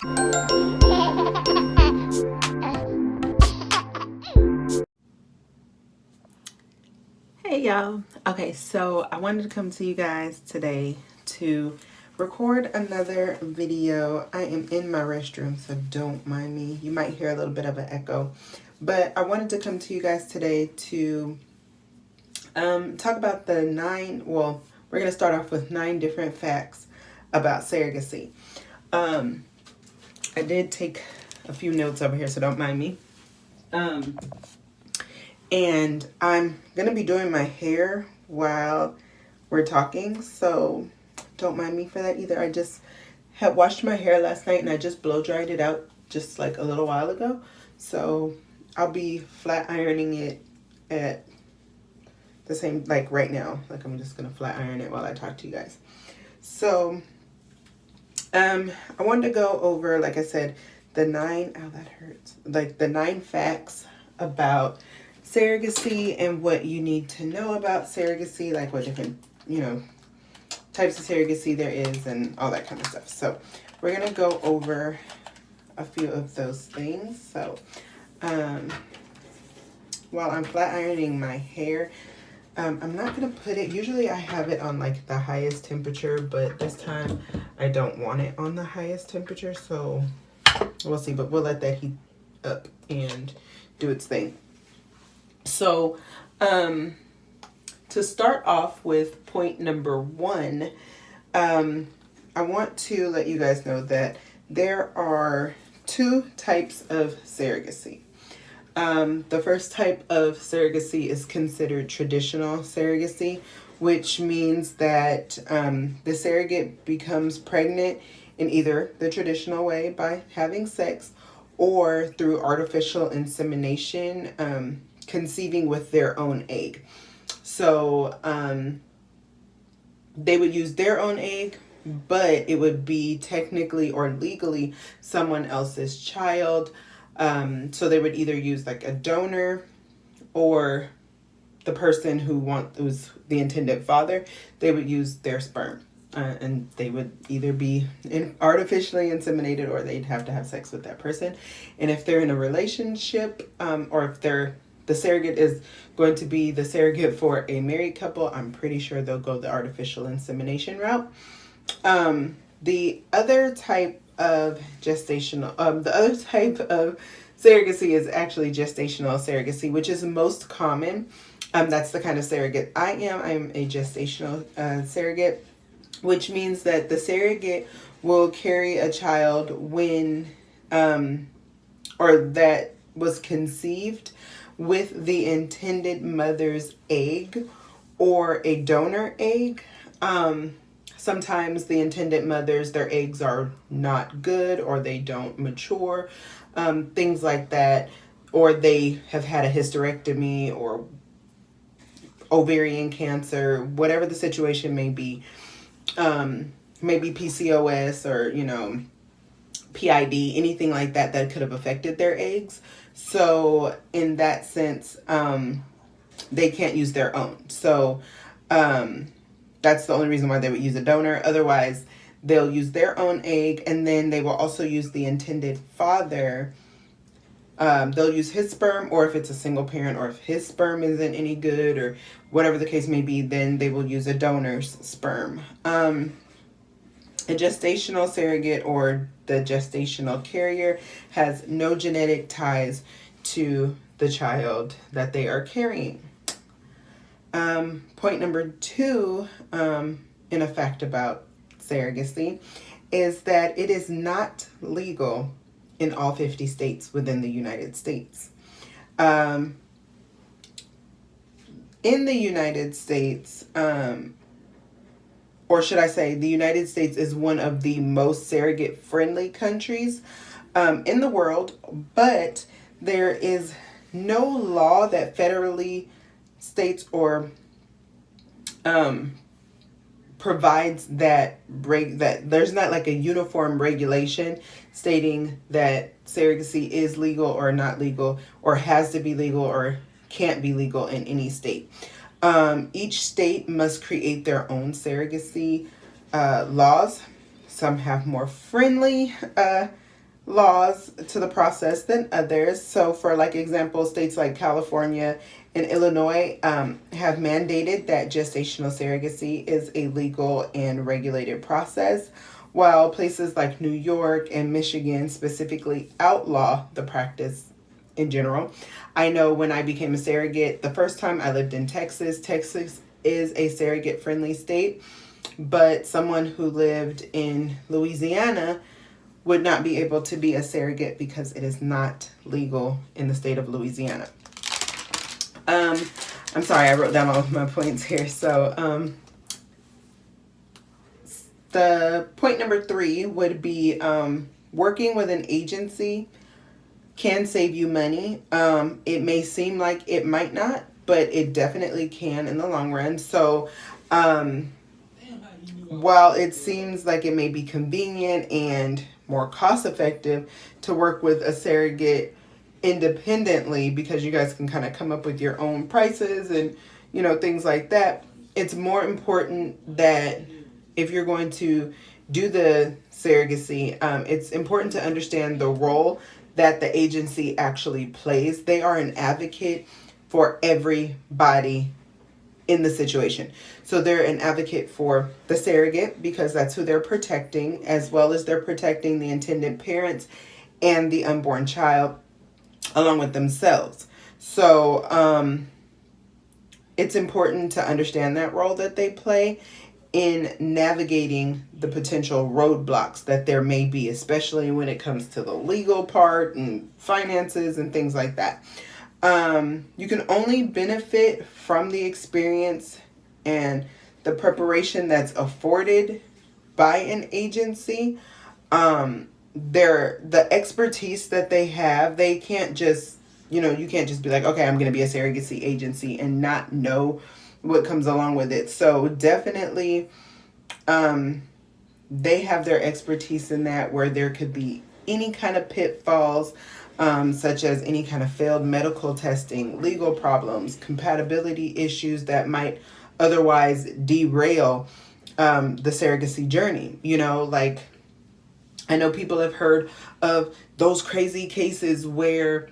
Hey y'all. Okay, so I wanted to come to you guys today to record another video. I am in my restroom, so don't mind me. You might hear a little bit of an echo, but I wanted to come to you guys today to talk about the we're going to start off with 9 different facts about surrogacy. I did take a few notes over here, so don't mind me. And I'm going to be doing my hair while we're talking, so don't mind me for that either. I just had washed my hair last night and I just blow dried it out just like a little while ago. So I'll be flat ironing it at the same, like right now. Like I'm just going to flat iron it while I talk to you guys. So I wanted to go over, like I said, the 9 facts about surrogacy and what you need to know about surrogacy, like what different, types of surrogacy there is and all that kind of stuff. So we're going to go over a few of those things. So while I'm flat ironing my hair, I'm not going to put it, usually I have it on like the highest temperature, but this time I don't want it on the highest temperature, so we'll see, but we'll let that heat up and do its thing. So to start off with point number 1, I want to let you guys know that there are 2 types of surrogacy. The first type of surrogacy is considered traditional surrogacy, which means that the surrogate becomes pregnant in either the traditional way by having sex or through artificial insemination, conceiving with their own egg. So they would use their own egg, but it would be technically or legally someone else's child. So they would either use like a donor or the person who's the intended father, they would use their sperm. And they would either be artificially inseminated or they'd have to have sex with that person. And if they're in a relationship, or if the surrogate is going to be the surrogate for a married couple, I'm pretty sure they'll go the artificial insemination route. The other type of surrogacy is actually gestational surrogacy, which is most common. That's the kind of surrogate I am. I'm a gestational surrogate, which means that the surrogate will carry a child when, or that was conceived with the intended mother's egg or a donor egg. Sometimes the intended mothers, their eggs are not good or they don't mature, things like that, or they have had a hysterectomy or ovarian cancer, whatever the situation may be. Maybe PCOS or, PID, anything like that could have affected their eggs. So in that sense, they can't use their own. So that's the only reason why they would use a donor. Otherwise, they'll use their own egg, and then they will also use the intended father. They'll use his sperm, or if it's a single parent, or if his sperm isn't any good, or whatever the case may be, then they will use a donor's sperm. A gestational surrogate or the gestational carrier has no genetic ties to the child that they are carrying. Point number 2, in a fact about surrogacy, is that it is not legal in all 50 states within the United States. In the United States, or should I say, the United States is one of the most surrogate-friendly countries in the world, but there is no law that federally states or provides that there's not like a uniform regulation stating that surrogacy is legal or not legal, or has to be legal or can't be legal in any state. Each state must create their own surrogacy laws. Some have more friendly laws to the process than others. So for like example, states like California and Illinois have mandated that gestational surrogacy is a legal and regulated process, while places like New York and Michigan specifically outlaw the practice in general. I know when I became a surrogate, the first time I lived in Texas. Texas is a surrogate friendly state, but someone who lived in Louisiana would not be able to be a surrogate because it is not legal in the state of Louisiana. I'm sorry, I wrote down all of my points here. So the point number 3 would be working with an agency can save you money. It may seem like it might not, but it definitely can in the long run. So while it seems like it may be convenient and more cost effective to work with a surrogate independently, because you guys can kind of come up with your own prices and things like that, it's more important that if you're going to do the surrogacy, it's important to understand the role that the agency actually plays. They are an advocate for everybody in the situation. So they're an advocate for the surrogate because that's who they're protecting, as well as they're protecting the intended parents and the unborn child along with themselves. So it's important to understand that role that they play in navigating the potential roadblocks that there may be, especially when it comes to the legal part and finances and things like that. You can only benefit from the experience and the preparation that's afforded by an agency. The expertise that they have, they can't just, you can't just be like, okay, I'm going to be a surrogacy agency and not know what comes along with it. So definitely, they have their expertise in that, where there could be any kind of pitfalls, such as any kind of failed medical testing, legal problems, compatibility issues that might otherwise derail the surrogacy journey. Like I know people have heard of those crazy cases where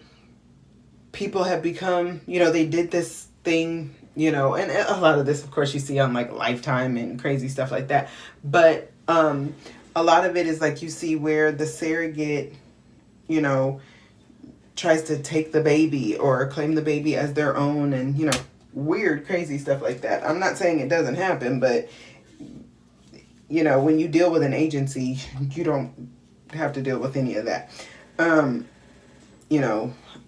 people have become, they did this thing, and a lot of this, of course, you see on like Lifetime and crazy stuff like that. But a lot of it is like you see where the surrogate, tries to take the baby or claim the baby as their own, and weird crazy stuff like that. I'm not saying it doesn't happen, but when you deal with an agency, you don't have to deal with any of that.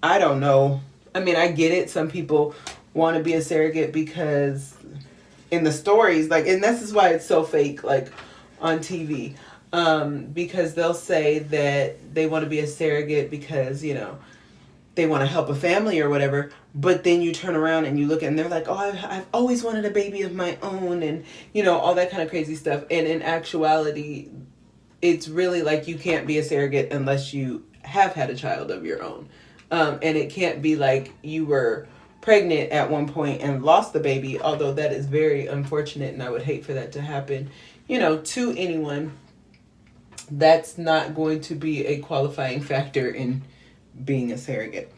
I don't know. I mean, I get it. Some people want to be a surrogate because in the stories, like, and this is why it's so fake, like on TV, because they'll say that they want to be a surrogate because, they want to help a family or whatever, but then you turn around and you look and they're like, oh, I've always wanted a baby of my own, and all that kind of crazy stuff. And in actuality, it's really like you can't be a surrogate unless you have had a child of your own, and it can't be like you were pregnant at one point and lost the baby, although that is very unfortunate, and I would hate for that to happen to anyone. That's not going to be a qualifying factor in being a surrogate.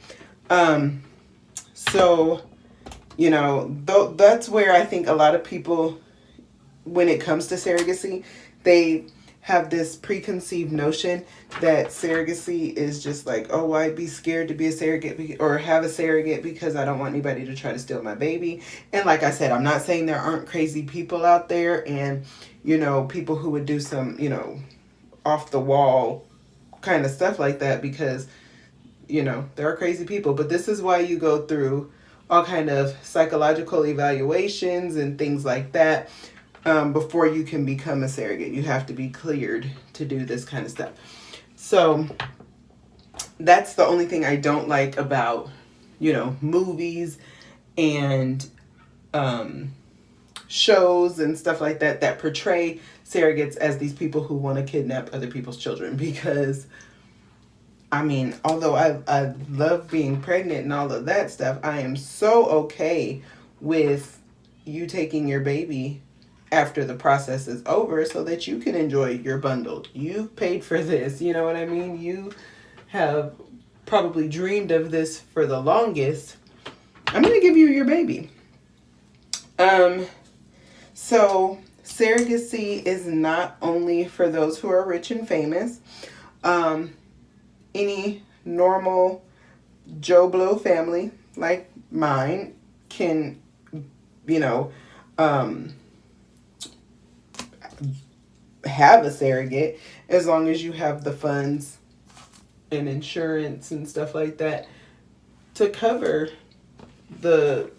So that's where I think a lot of people, when it comes to surrogacy, they have this preconceived notion that surrogacy is just like, oh, I'd be scared to be a surrogate or have a surrogate because I don't want anybody to try to steal my baby. And like I said, I'm not saying there aren't crazy people out there and people who would do some off the wall kind of stuff like that, because there are crazy people. But this is why you go through all kind of psychological evaluations and things like that before you can become a surrogate. You have to be cleared to do this kind of stuff. So that's the only thing I don't like about movies and shows and stuff like that portray surrogates as these people who want to kidnap other people's children. Because I mean, although I love being pregnant and all of that stuff, I am so okay with you taking your baby after the process is over so that you can enjoy your bundle. You've paid for this, you know what I mean? You have probably dreamed of this for the longest. I'm going to give you your baby. So surrogacy is not only for those who are rich and famous. Any normal Joe Blow family like mine can, you know, have a surrogate as long as you have the funds and insurance and stuff like that to cover the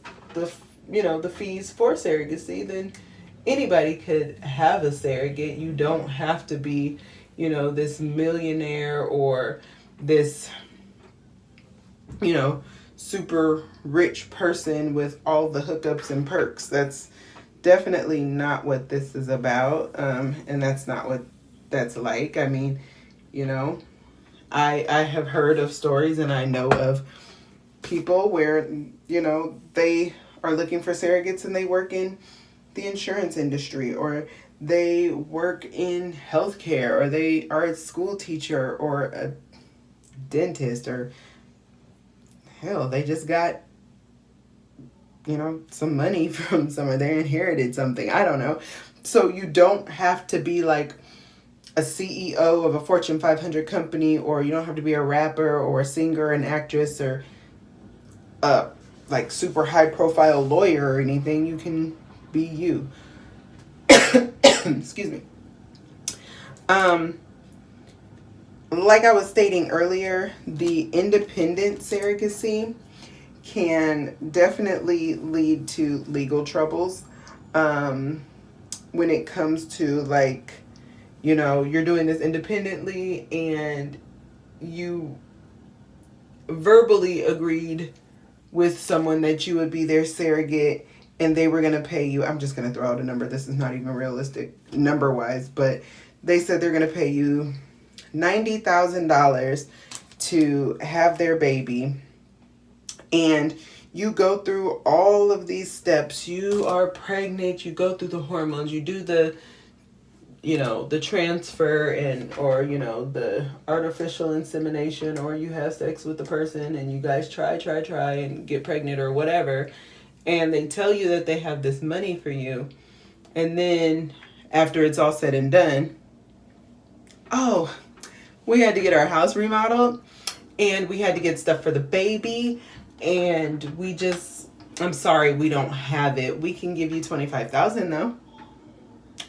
the fees for surrogacy. Then anybody could have a surrogate. You don't have to be, this millionaire or this, super rich person with all the hookups and perks. That's definitely not what this is about. And that's not what that's like. I mean, I have heard of stories and I know of people where, they are looking for surrogates and they work in the insurance industry, or they work in healthcare, or they are a school teacher or a dentist, or hell, they just got, some money from somewhere. They inherited something. I don't know. So you don't have to be like a CEO of a Fortune 500 company, or you don't have to be a rapper or a singer, an actress, or like super high profile lawyer or anything. You can be you. Excuse me. Like I was stating earlier, the independent surrogacy can definitely lead to legal troubles when it comes to, like, you're doing this independently and you verbally agreed with someone that you would be their surrogate and they were going to pay you. I'm just going to throw out a number. This is not even realistic number-wise, but they said they're going to pay you $90,000 to have their baby. And you go through all of these steps. You are pregnant. You go through the hormones. You do the transfer or the artificial insemination, or you have sex with the person and you guys try and get pregnant or whatever. And they tell you that they have this money for you. And then after it's all said and done, oh, we had to get our house remodeled and we had to get stuff for the baby. And I'm sorry, we don't have it. We can give you $25,000 though.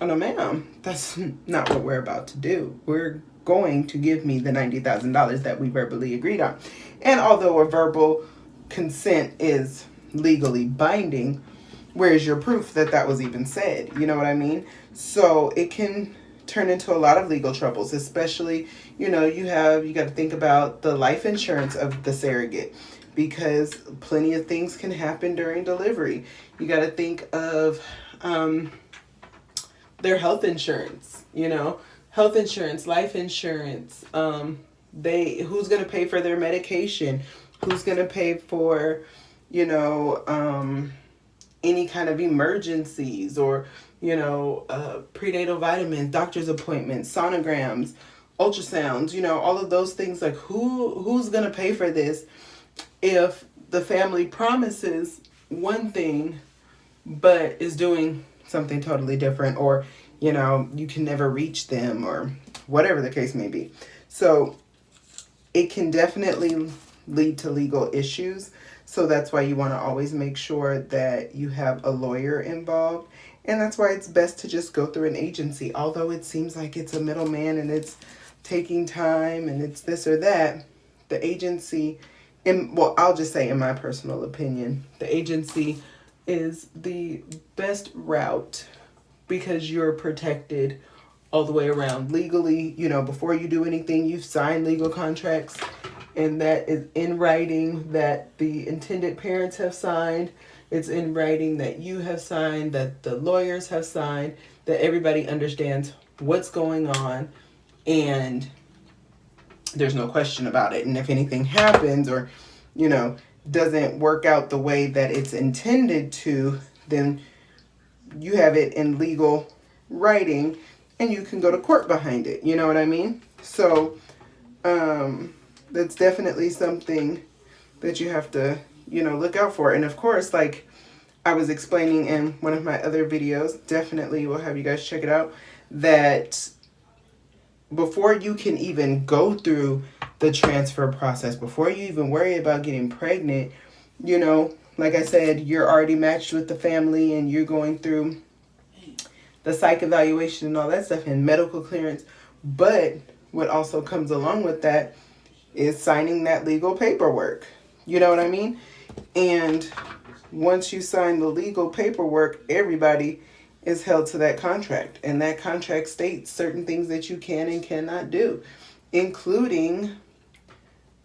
Oh no, ma'am, that's not what we're about to do. We're going to give me the $90,000 that we verbally agreed on. And although a verbal consent is legally binding, where's your proof that that was even said? You know what I mean? So it can turn into a lot of legal troubles, especially, you got to think about the life insurance of the surrogate, because plenty of things can happen during delivery. You got to think of their health insurance, health insurance, life insurance. Who's going to pay for their medication? Who's going to pay for, any kind of emergencies, or, prenatal vitamins, doctor's appointments, sonograms, ultrasounds, all of those things. Like who's going to pay for this if the family promises one thing, but is doing something totally different, or, you can never reach them, or whatever the case may be. So it can definitely lead to legal issues. So that's why you want to always make sure that you have a lawyer involved. And that's why it's best to just go through an agency. Although it seems like it's a middleman and it's taking time and it's this or that, the agency, I'll just say in my personal opinion, the agency is the best route, because you're protected all the way around legally. Before you do anything, you've signed legal contracts, and that is in writing, that the intended parents have signed. It's in writing that you have signed, that the lawyers have signed, that everybody understands what's going on, and there's no question about it. And if anything happens, or, doesn't work out the way that it's intended to, then you have it in legal writing and you can go to court behind it. You know what I mean? So that's definitely something that you have to, look out for. And of course, like I was explaining in one of my other videos, definitely will have you guys check it out, that before you can even go through the transfer process, before you even worry about getting pregnant, like I said, you're already matched with the family and you're going through the psych evaluation and all that stuff and medical clearance. But what also comes along with that is signing that legal paperwork. You know what I mean? And once you sign the legal paperwork, everybody is held to that contract. And that contract states certain things that you can and cannot do, including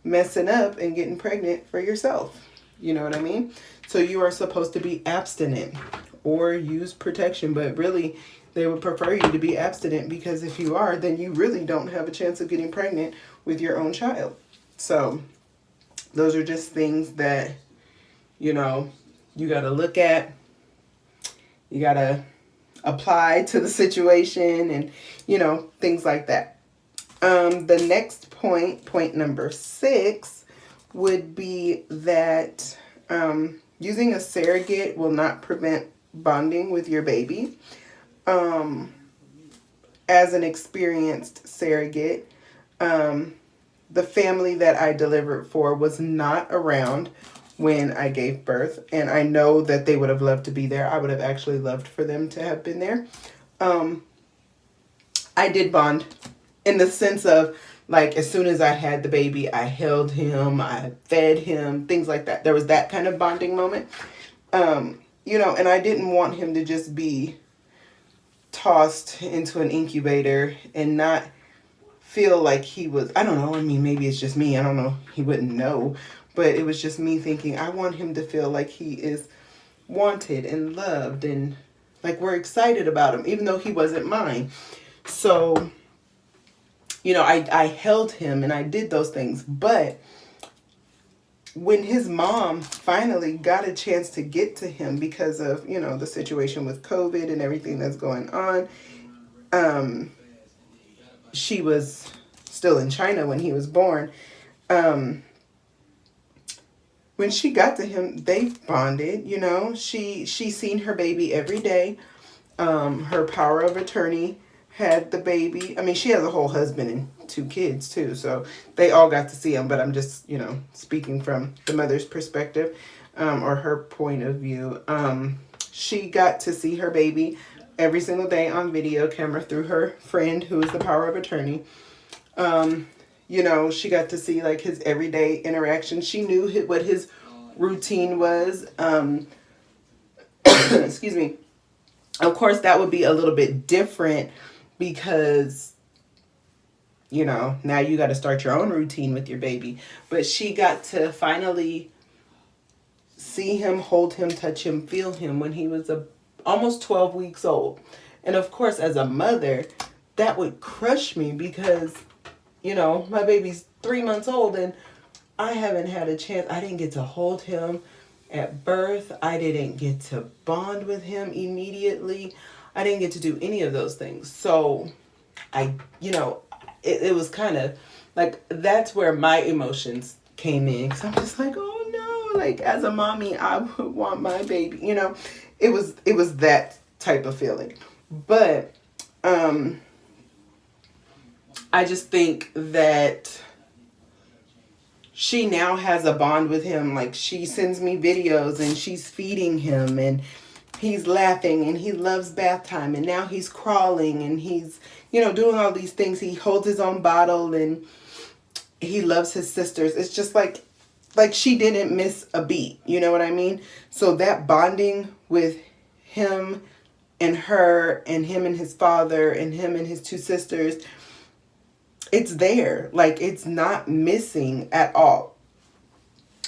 messing up and getting pregnant for yourself. You know what I mean? So you are supposed to be abstinent or use protection, but really they would prefer you to be abstinent, because if you are, then you really don't have a chance of getting pregnant with your own child. So those are just things that, you got to look at. You got to apply to the situation and, things like that. The next point number 6, would be that using a surrogate will not prevent bonding with your baby. As an experienced surrogate, the family that I delivered for was not around when I gave birth, and I know that they would have loved to be there. I would have actually loved for them to have been there. I did bond in the sense of, like, as soon as I had the baby, I held him, I fed him, things like that. There was that kind of bonding moment. And I didn't want him to just be tossed into an incubator and not feel like he was, I don't know, I mean, maybe it's just me, I don't know, he wouldn't know, but it was just me thinking, I want him to feel like he is wanted and loved and like we're excited about him, even though he wasn't mine. So, I held him and I did those things. But when his mom finally got a chance to get to him because of, the situation with COVID and everything that's going on, she was still in China when he was born. When she got to him, they bonded, she seen her baby every day. Her power of attorney had the baby. I mean, she has a whole husband and 2 kids too, so they all got to see him, but I'm just, speaking from the mother's perspective, or her point of view. She got to see her baby every single day on video camera through her friend who is the power of attorney. She got to see like his everyday interaction. She knew what his routine was. Excuse me. Of course, that would be a little bit different because, now you got to start your own routine with your baby. But she got to finally see him, hold him, touch him, feel him when he was almost 12 weeks old. And of course, as a mother, that would crush me because, my baby's 3 months old and I haven't had a chance. I didn't get to hold him at birth. I didn't get to bond with him immediately. I didn't get to do any of those things. So it was kind of like, that's where my emotions came in. Cause I'm just like, oh no, like as a mommy, I would want my baby, it was that type of feeling. But, I just think that she now has a bond with him. Like she sends me videos and she's feeding him and he's laughing and he loves bath time and now he's crawling and he's, doing all these things. He holds his own bottle and he loves his sisters. It's just like she didn't miss a beat. You know what I mean? So that bonding with him and her and him and his father and him and his 2 sisters, it's there. Like it's not missing at all.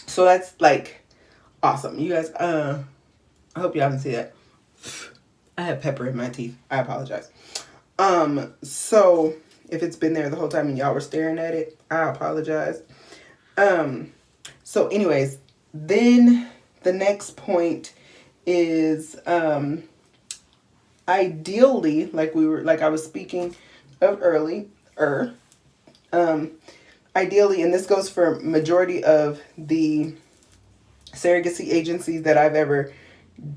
So that's like awesome. You guys, I hope y'all can see that. I have pepper in my teeth. I apologize. So if it's been there the whole time and y'all were staring at it, I apologize. So anyways, then the next point is, ideally, like I was speaking of ideally, and this goes for majority of the surrogacy agencies that I've ever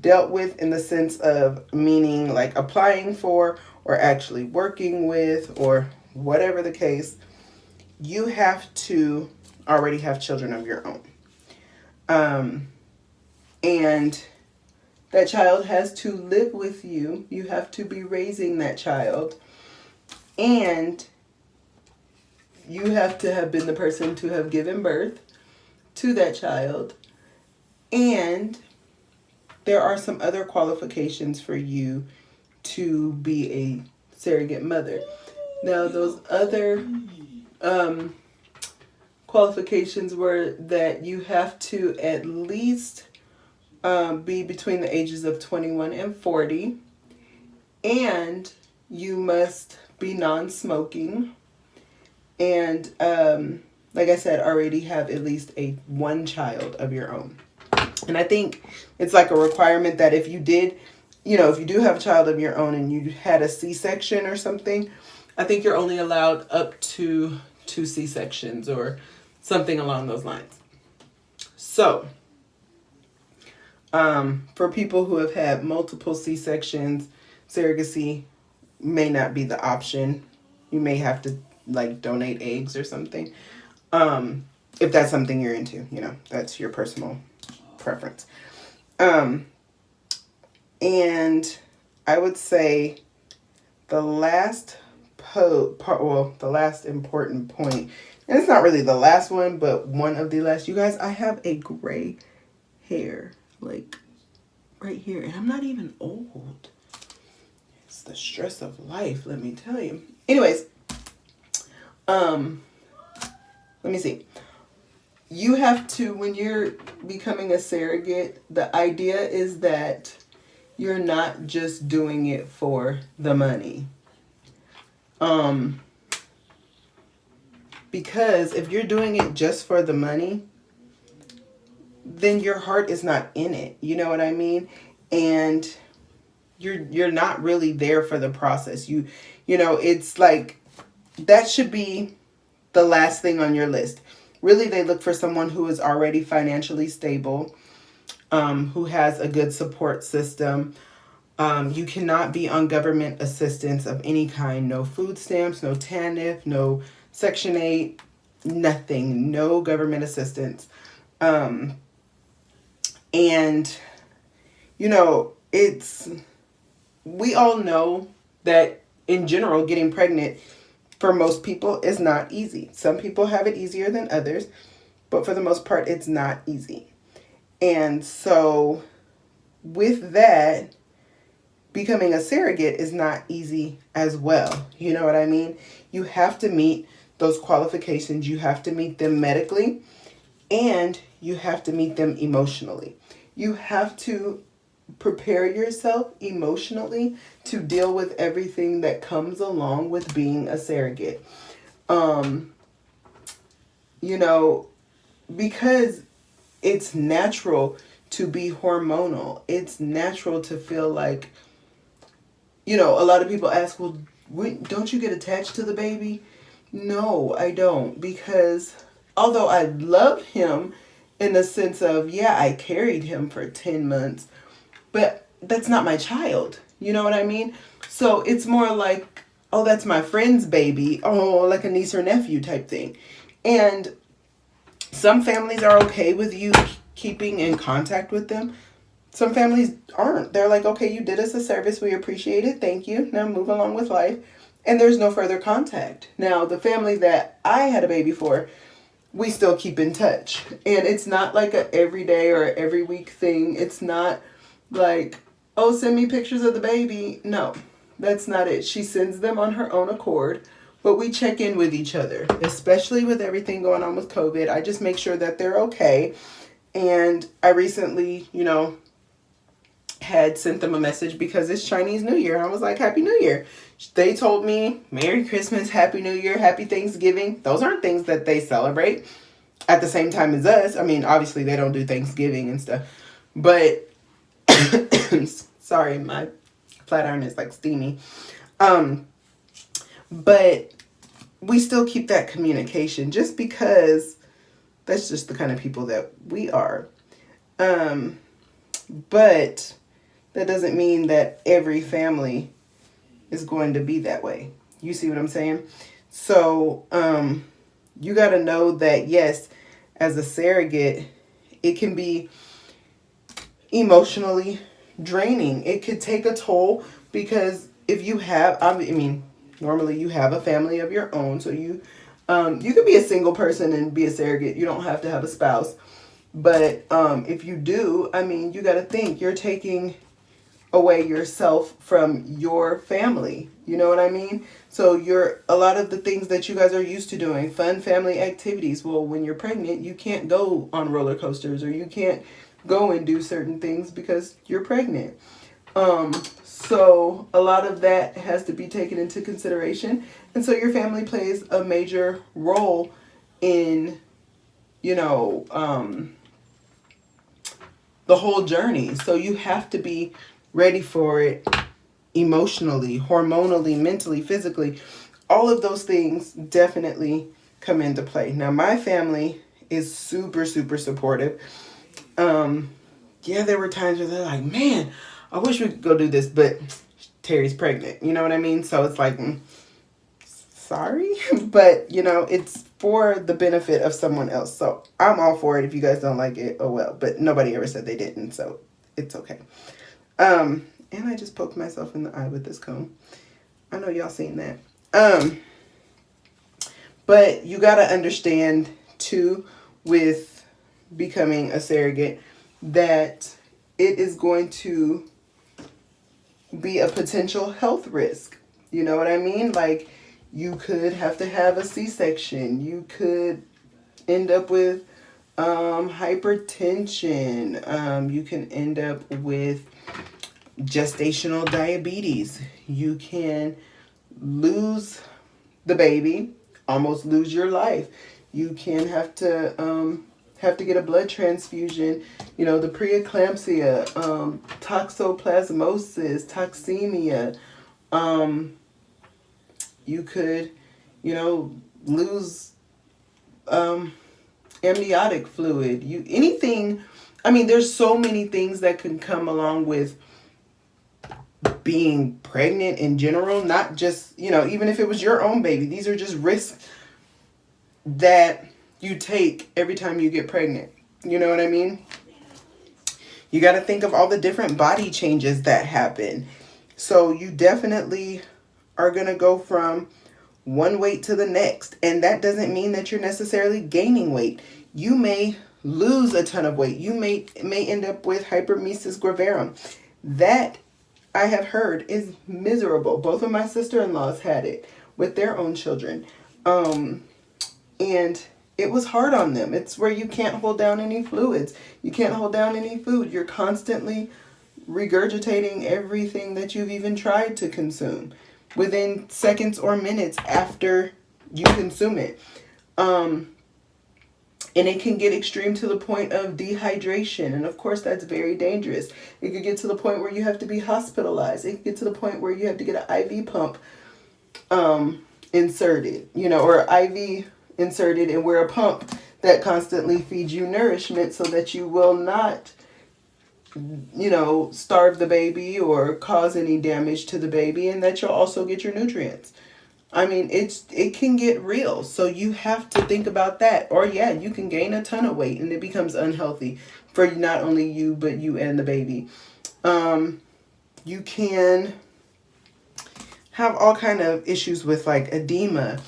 dealt with, in the sense of meaning like applying for or actually working with or whatever the case, you have to already have children of your own. And that child has to live with you. You have to be raising that child. And you have to have been the person to have given birth to that child. And there are some other qualifications for you to be a surrogate mother. Now, those other qualifications were that you have to at least be between the ages of 21 and 40, and you must be non-smoking, and like I said, already have at least one child of your own. And I think it's like a requirement that if you did, if you do have a child of your own and you had a C-section or something, I think you're only allowed up to 2 C-sections or something along those lines. So, for people who have had multiple C-sections, surrogacy may not be the option. You may have to donate eggs or something. If that's something you're into, that's your personal preference. And I would say the last the last important point, and it's not really the last one, but one of the last. You guys, I have a gray hair, right here, and I'm not even old. It's the stress of life, let me tell you. Anyways, let me see. You have to, when you're becoming a surrogate, the idea is that you're not just doing it for the money. Because if you're doing it just for the money, then your heart is not in it. You know what I mean? And you're not really there for the process. It's like that should be the last thing on your list. Really, they look for someone who is already financially stable, who has a good support system. You cannot be on government assistance of any kind. No food stamps, no TANF, no Section 8, nothing. No government assistance. And, we all know that in general, getting pregnant for most people is not easy. Some people have it easier than others, but for the most part, it's not easy. And so with that, becoming a surrogate is not easy as well. You know what I mean? You have to meet those qualifications. You have to meet them medically, and you have to meet them emotionally. You have to prepare yourself emotionally to deal with everything that comes along with being a surrogate. Because it's natural to be hormonal. It's natural to feel like, a lot of people ask, well, don't you get attached to the baby? No, I don't, because although I love him in the sense of, yeah, I carried him for 10 months, but that's not my child. You know what I mean? So it's more like, oh, that's my friend's baby. Oh, like a niece or nephew type thing. And some families are okay with you keeping in contact with them. Some families aren't. They're like, okay, you did us a service. We appreciate it. Thank you. Now move along with life. And there's no further contact. Now, the family that I had a baby for, we still keep in touch. And it's not like a everyday or every week thing. It's not like, oh, send me pictures of the baby. No, that's not it. She sends them on her own accord. But we check in with each other, especially with everything going on with COVID. I just make sure that they're okay. And I recently, had sent them a message because it's Chinese New Year. I was like, Happy New Year. They told me Merry Christmas, Happy New Year, Happy Thanksgiving. Those aren't things that they celebrate at the same time as us. I mean, obviously they don't do Thanksgiving and stuff. But, sorry, my flat iron is like steamy. But we still keep that communication just because that's just the kind of people that we are. But that doesn't mean that every family is going to be that way. You see what I'm saying? So, you got to know that, yes, as a surrogate, it can be emotionally draining. It could take a toll because if you have, I mean, normally you have a family of your own. So you could be a single person and be a surrogate. You don't have to have a spouse. But if you do, I mean, you got to think you're taking away yourself from your family. You know what I mean? So a lot of the things that you guys are used to doing, fun family activities. Well, when you're pregnant, you can't go on roller coasters or you can't go and do certain things because you're pregnant. So a lot of that has to be taken into consideration. And so your family plays a major role in, the whole journey. So you have to be ready for it emotionally, hormonally, mentally, physically. All of those things definitely come into play. Now, my family is super, super supportive. Yeah, there were times where they're like, man, I wish we could go do this, but Terry's pregnant. You know what I mean? So it's like, sorry, but it's for the benefit of someone else. So I'm all for it. If you guys don't like it, oh well. But nobody ever said they didn't, so it's okay. And I just poked myself in the eye with this comb. I know y'all seen that. But you gotta understand too, with becoming a surrogate, that it is going to be a potential health risk. You know what I mean? Like, you could have to have a C-section. You could end up with hypertension. You can end up with gestational diabetes. You can lose the baby, almost lose your life. You can have to get a blood transfusion, the preeclampsia, toxoplasmosis, toxemia. You could, lose amniotic fluid. There's so many things that can come along with being pregnant in general, not just, even if it was your own baby. These are just risks that you take every time you get pregnant. You know what I mean? You got to think of all the different body changes that happen. So you definitely are going to go from one weight to the next. And that doesn't mean that you're necessarily gaining weight. You may lose a ton of weight. You may end up with hyperemesis gravidarum. That, I have heard, is miserable. Both of my sister-in-laws had it with their own children. And it was hard on them. It's where you can't hold down any fluids. You can't hold down any food. You're constantly regurgitating everything that you've even tried to consume within seconds or minutes after you consume it. And it can get extreme to the point of dehydration. And of course, that's very dangerous. It could get to the point where you have to be hospitalized. It could get to the point where you have to get an IV pump inserted, or IV inserted and wear a pump that constantly feeds you nourishment so that you will not, starve the baby or cause any damage to the baby, and that you'll also get your nutrients. It can get real. So you have to think about that. Or yeah, you can gain a ton of weight and it becomes unhealthy for not only you, but you and the baby. You can have all kind of issues with like edema,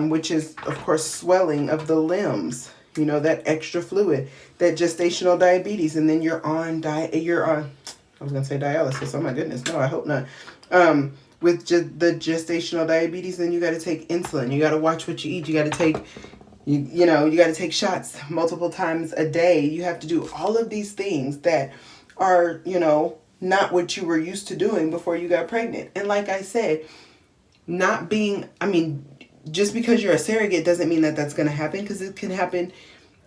which is of course swelling of the limbs, that extra fluid, that gestational diabetes. And then you're on, I was going to say dialysis. Oh my goodness. No, I hope not. With the gestational diabetes, then you got to take insulin. You got to watch what you eat. You got to take, you got to take shots multiple times a day. You have to do all of these things that are, not what you were used to doing before you got pregnant. And like I said, just because you're a surrogate doesn't mean that that's going to happen, because it can happen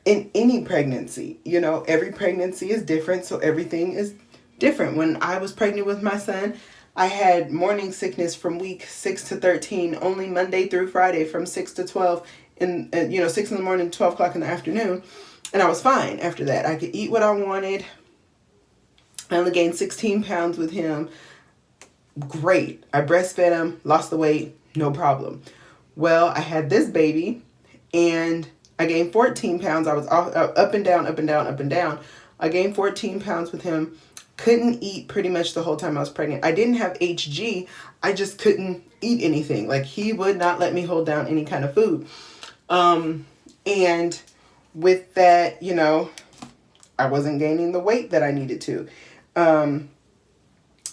in any pregnancy. Every pregnancy is different, so everything is different. When I was pregnant with my son, I had morning sickness from week 6 to 13, only Monday through Friday from 6 to 12, 6 in the morning, 12 o'clock in the afternoon. And I was fine after that. I could eat what I wanted. I only gained 16 pounds with him. Great. I breastfed him, lost the weight, no problem. Well, I had this baby and I gained 14 pounds. I was up and down, up and down, up and down. I gained 14 pounds with him. Couldn't eat pretty much the whole time I was pregnant. I didn't have HG. I just couldn't eat anything. Like, he would not let me hold down any kind of food. And with that, I wasn't gaining the weight that I needed to.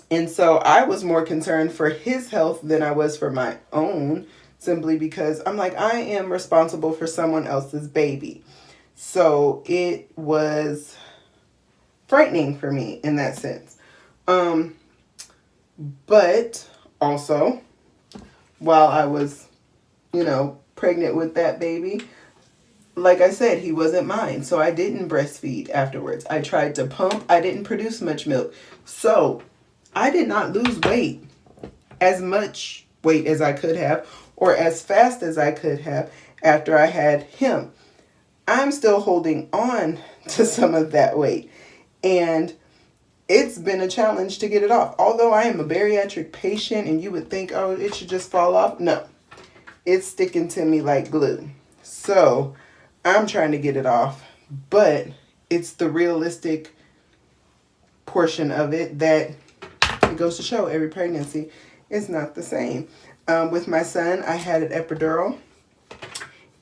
And so I was more concerned for his health than I was for my own, simply because I'm like, I am responsible for someone else's baby. So it was frightening for me in that sense. But also, while I was, pregnant with that baby, like I said, he wasn't mine. So I didn't breastfeed afterwards. I tried to pump. I didn't produce much milk. So I did not lose weight, as much weight as I could have, or as fast as I could have after I had him. I'm still holding on to some of that weight. And it's been a challenge to get it off. Although I am a bariatric patient and you would think, oh, it should just fall off. No, it's sticking to me like glue. So I'm trying to get it off. But it's the realistic portion of it that it goes to show every pregnancy is not the same. With my son, I had an epidural.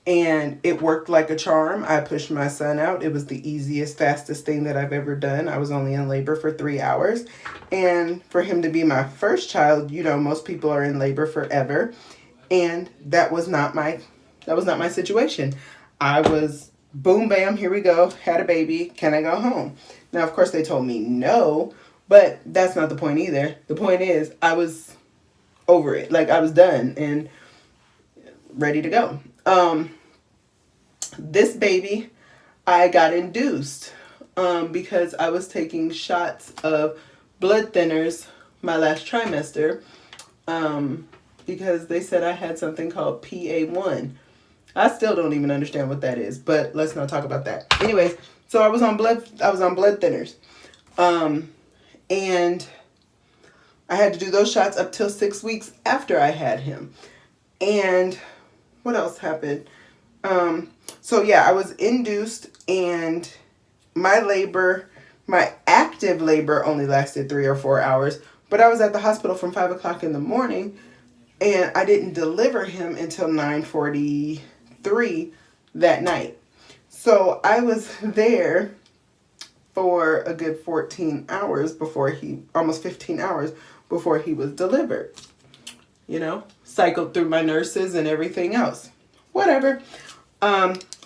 And it worked like a charm. I pushed my son out. It was the easiest, fastest thing that I've ever done. I was only in labor for 3 hours. And for him to be my first child, most people are in labor forever. And that was not my situation. I was boom, bam, here we go. Had a baby. Can I go home? Now, of course, they told me no, but that's not the point either. The point is I was over it. Like, I was done and ready to go. This baby, I got induced because I was taking shots of blood thinners my last trimester because they said I had something called PA1. I still don't even understand what that is, but let's not talk about that. Anyways, so I was on blood thinners. And I had to do those shots up till 6 weeks after I had him. And what else happened? So yeah, I was induced, and my active labor only lasted 3 or 4 hours, but I was at the hospital from 5 o'clock in the morning, and I didn't deliver him until 9:43 that night. So I was there for a good 14 hours almost 15 hours before he was delivered. Cycled through my nurses and everything else. Whatever.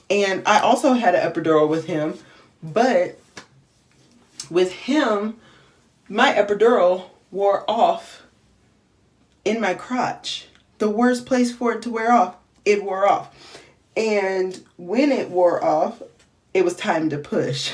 And I also had an epidural with him, but with him, my epidural wore off in my crotch. The worst place for it to wear off, it wore off. And when it wore off, it was time to push.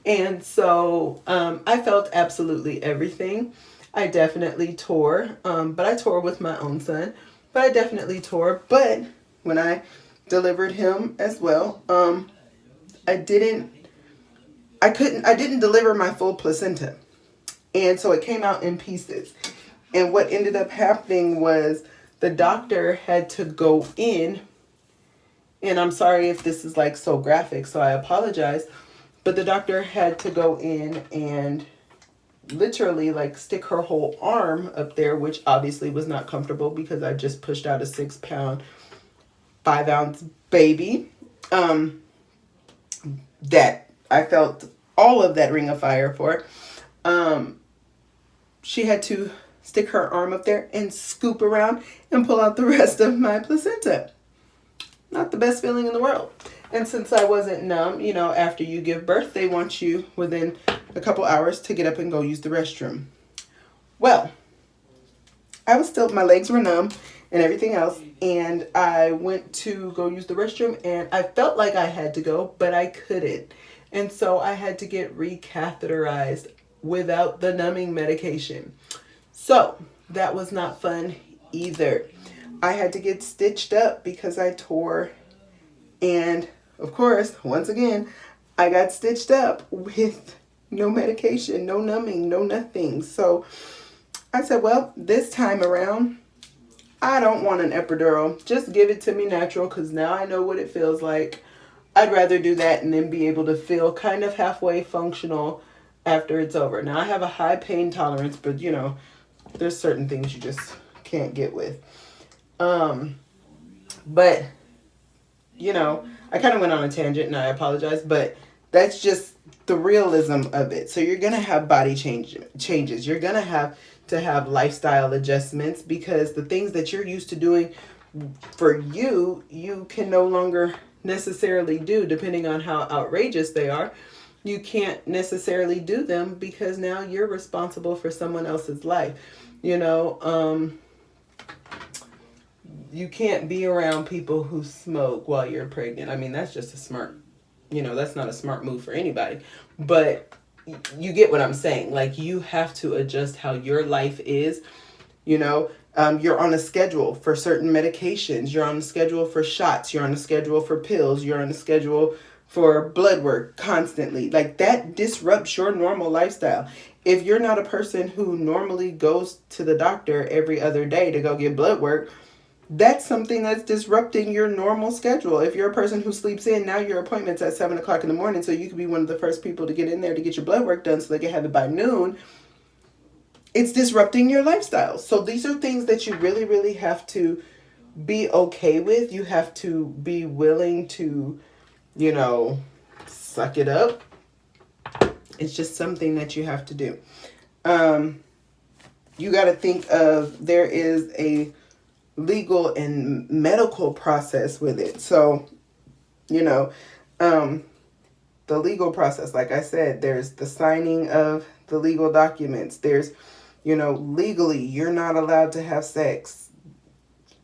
And so I felt absolutely everything. I definitely tore, but I tore with my own son, but I definitely tore. But when I delivered him as well, I didn't deliver my full placenta. And so it came out in pieces. And what ended up happening was the doctor had to go in, and I'm sorry if this is like so graphic, so I apologize, but the doctor had to go in and literally like stick her whole arm up there, which obviously was not comfortable because I just pushed out a 6-pound, 5-ounce baby. That I felt all of that ring of fire for. She had to stick her arm up there and scoop around and pull out the rest of my placenta. Not the best feeling in the world. And since I wasn't numb, after you give birth, they want you within a couple hours to get up and go use the restroom. Well, my legs were numb and everything else, and I went to go use the restroom, and I felt like I had to go, but I couldn't. And so I had to get recatheterized without the numbing medication. So that was not fun either. I had to get stitched up because I tore. And of course, once again, I got stitched up with no medication, no numbing, no nothing. So I said, well, this time around, I don't want an epidural. Just give it to me natural, because now I know what it feels like. I'd rather do that and then be able to feel kind of halfway functional after it's over. Now, I have a high pain tolerance, but you know, there's certain things you just can't get with. But, you know, I kind of went on a tangent and I apologize, but that's just the realism of it. So you're going to have body changes. You're going to have lifestyle adjustments, because the things that you're used to doing for you, you can no longer necessarily do, depending on how outrageous they are. You can't necessarily do them because now you're responsible for someone else's life. You know, you can't be around people who smoke while you're pregnant. I mean, that's just that's not a smart move for anybody. But you get what I'm saying. Like, you have to adjust how your life is. You know, you're on a schedule for certain medications. You're on a schedule for shots. You're on a schedule for pills. You're on a schedule for blood work constantly. Like, that disrupts your normal lifestyle. If you're not a person who normally goes to the doctor every other day to go get blood work, that's something that's disrupting your normal schedule. If you're a person who sleeps in, now your appointment's at 7 o'clock in the morning, so you could be one of the first people to get in there to get your blood work done so they can have it by noon. It's disrupting your lifestyle. So these are things that you really, really have to be okay with. You have to be willing to, suck it up. It's just something that you have to do. You got to think of, there is a legal and medical process with it. So, the legal process, like I said, there's the signing of the legal documents. There's, legally, you're not allowed to have sex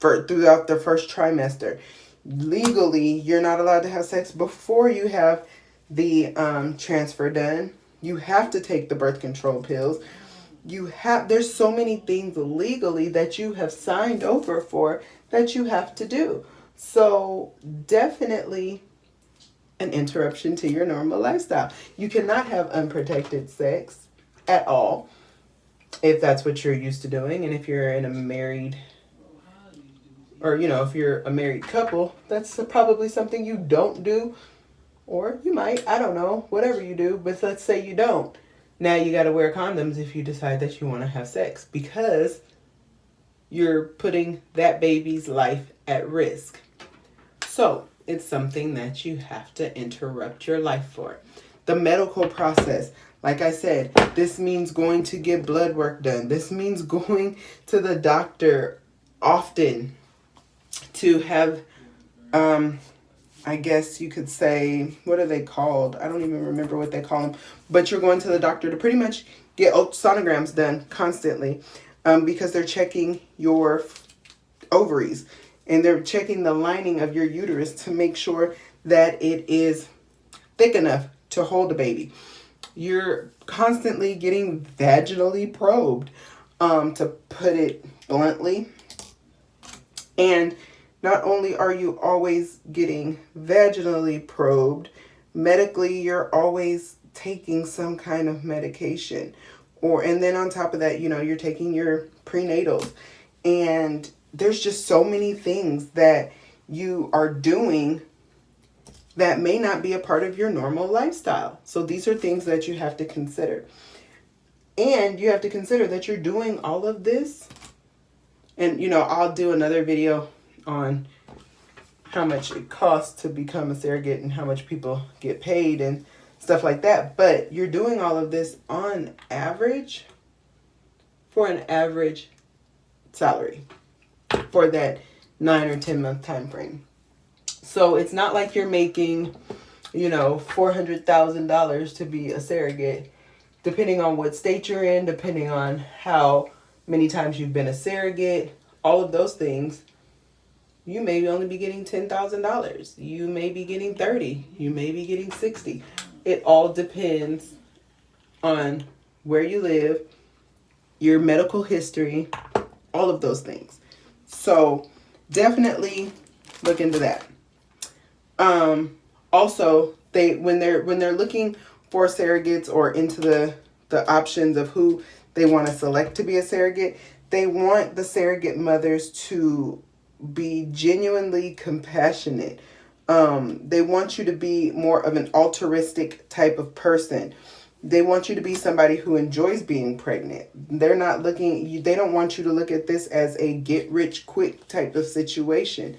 throughout the first trimester. Legally, you're not allowed to have sex before you have the transfer done. You have to take the birth control pills. There's so many things legally that you have signed over for that you have to do. So definitely an interruption to your normal lifestyle. You cannot have unprotected sex at all if that's what you're used to doing. And if you're in a married, or, if you're a married couple, that's probably something you don't do. Or you might, I don't know, whatever you do. But let's say you don't. Now you got to wear condoms if you decide that you want to have sex, because you're putting that baby's life at risk. So it's something that you have to interrupt your life for. The medical process, like I said, this means going to get blood work done. This means going to the doctor often to have, I guess you could say, what are they called? I don't even remember what they call them. But you're going to the doctor to pretty much get sonograms done constantly, because they're checking your ovaries and they're checking the lining of your uterus to make sure that it is thick enough to hold a baby. You're constantly getting vaginally probed, to put it bluntly. And not only are you always getting vaginally probed, medically, you're always taking some kind of medication. And then on top of that, you're taking your prenatals. And there's just so many things that you are doing that may not be a part of your normal lifestyle. So these are things that you have to consider. And you have to consider that you're doing all of this. And, I'll do another video on how much it costs to become a surrogate and how much people get paid and stuff like that. But you're doing all of this on average for an average salary for that 9 or 10 month time frame. So it's not like you're making, $400,000 to be a surrogate, depending on what state you're in, depending on how many times you've been a surrogate, all of those things. You may only be getting $10,000. You may be getting 30. You may be getting 60. It all depends on where you live, your medical history, all of those things. So definitely look into that. Also, when they're looking for surrogates or into the options of who they want to select to be a surrogate, they want the surrogate mothers to be genuinely compassionate. They want you to be more of an altruistic type of person. They want you to be somebody who enjoys being pregnant. They're not looking, they don't want you to look at this as a get rich quick type of situation.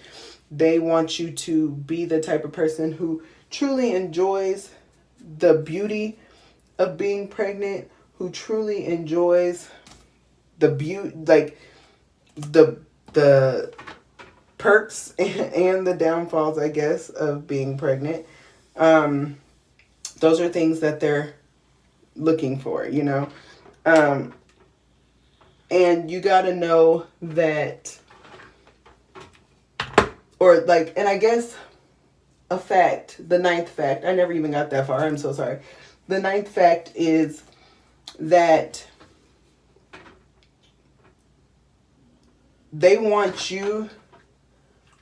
They want you to be the type of person who truly enjoys the beauty of being pregnant, who truly enjoys the beauty, like the perks and the downfalls, I guess, of being pregnant. Those are things that they're looking for, you know. And you got to know that, or like, and I guess a fact, the ninth fact, I never even got that far, I'm so sorry. The ninth fact is that they want you,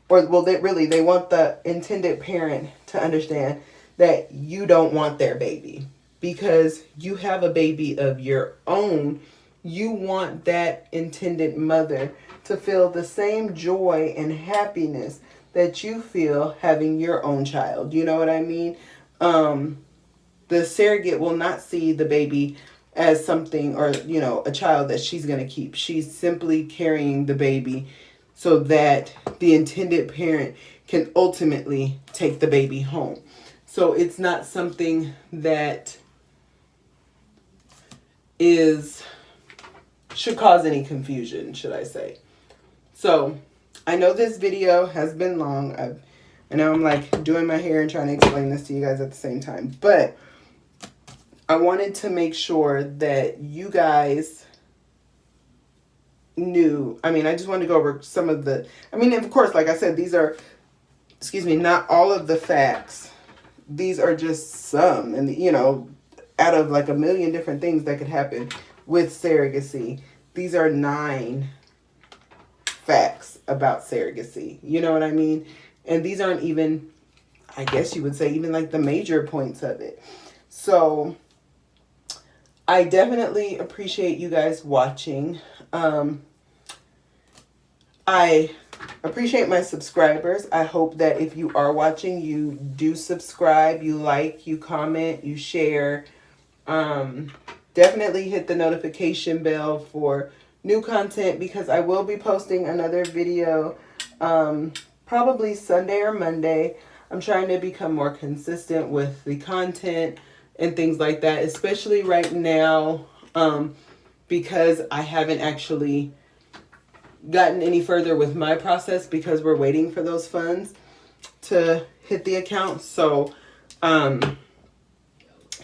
or well, they want the intended parent to understand that you don't want their baby because you have a baby of your own. You want that intended mother to feel the same joy and happiness that you feel having your own child. You know what I mean? The surrogate will not see the baby as something, or, you know, a child that she's going to keep. She's simply carrying the baby so that the intended parent can ultimately take the baby home. So it's not something that should cause any confusion, should I say. So I know this video has been long. I know I'm like doing my hair and trying to explain this to you guys at the same time, but I wanted to make sure that you guys knew. I mean, I just wanted to go over some of the, I mean, of course, like I said, these are, not all of the facts. These are just some, and you know, out of like a million different things that could happen with surrogacy, these are 9 facts about surrogacy. You know what I mean? And these aren't even, I guess you would say, even like the major points of it. So I definitely appreciate you guys watching. I appreciate my subscribers. I hope that if you are watching, you do subscribe, you like, you comment, you share. Definitely hit the notification bell for new content, because I will be posting another video probably Sunday or Monday. I'm trying to become more consistent with the content and things like that, especially right now, because I haven't actually gotten any further with my process because we're waiting for those funds to hit the account. So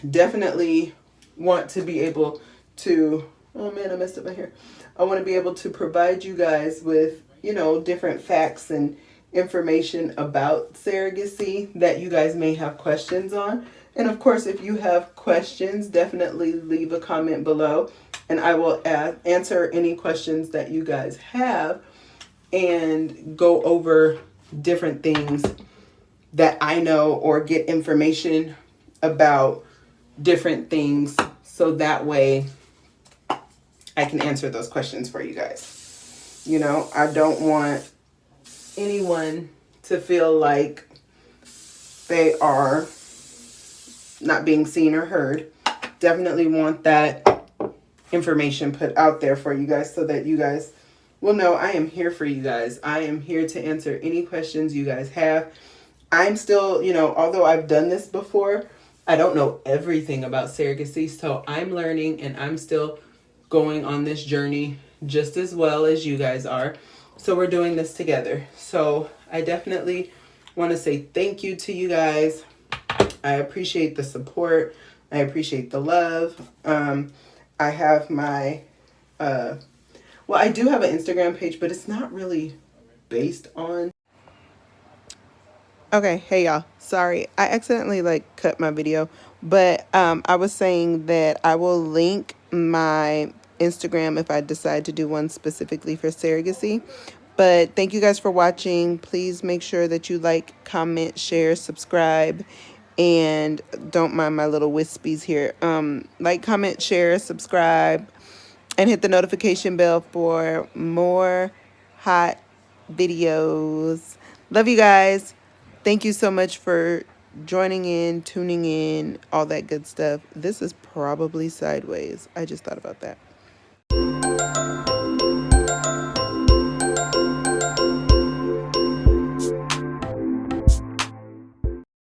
definitely want to be able to, oh man, I messed up my hair. I want to be able to provide you guys with, you know, different facts and information about surrogacy that you guys may have questions on. And of course, if you have questions, definitely leave a comment below and I will answer any questions that you guys have and go over different things that I know, or get information about different things, so that way I can answer those questions for you guys. You know, I don't want anyone to feel like they are not being seen or heard. Definitely want that information put out there for you guys so that you guys will know I am here for you guys. I am here to answer any questions you guys have. I'm still, you know, although I've done this before, I don't know everything about surrogacy, so I'm learning and I'm still going on this journey just as well as you guys are. So we're doing this together. So I definitely want to say thank you to you guys. I appreciate the support. I appreciate the love. I have my, well, I do have an Instagram page, but it's not really based on. Okay, hey y'all. Sorry, I accidentally like cut my video, but I was saying that I will link my Instagram if I decide to do one specifically for surrogacy. But thank you guys for watching. Please make sure that you like, comment, share, subscribe, and don't mind my little wispies here. Like, comment, share, subscribe, and hit the notification bell for more hot videos. Love you guys. Thank you so much for joining in, tuning in, all that good stuff. This is probably sideways. I just thought about that.